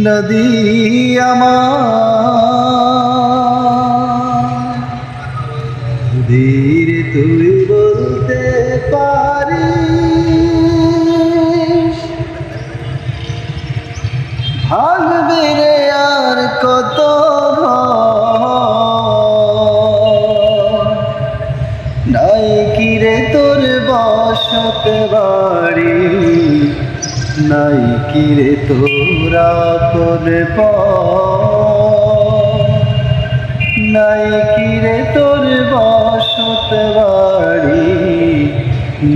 নদী আমার ধীরে তুই বলতে পারিস ভাঙবে রে আর কত নাই কি রে তোর বসত বাড়ি নাই কি রে তোরা কোন নাই কি রে তোর বসত বাড়ি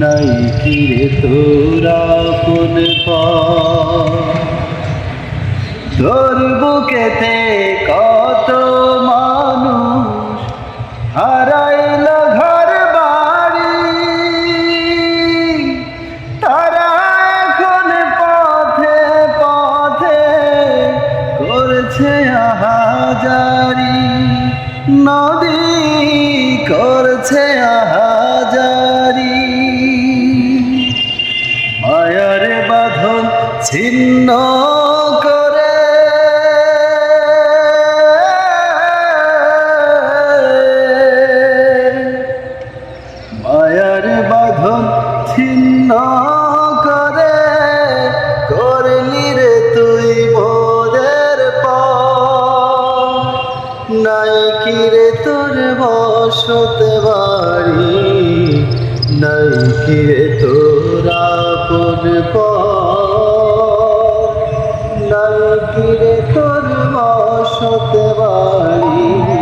নাই কি রে তোরা কোন তোর বুকেতে কত মানুষ হারাইল ঘর বাড়ি তারা এখন পথে পথে করছে আহাজারি নদী করছে আহাজারি মায়ার বাঁধন ছিন্ন করে মায়ার বাঁধন ছিন্ন করে করলি রে তুই মোদের নাই কি রে তোর বসত বাড়ি নাই কি রে তোরা কোন নাই কি রে তোর বসত বাড়ি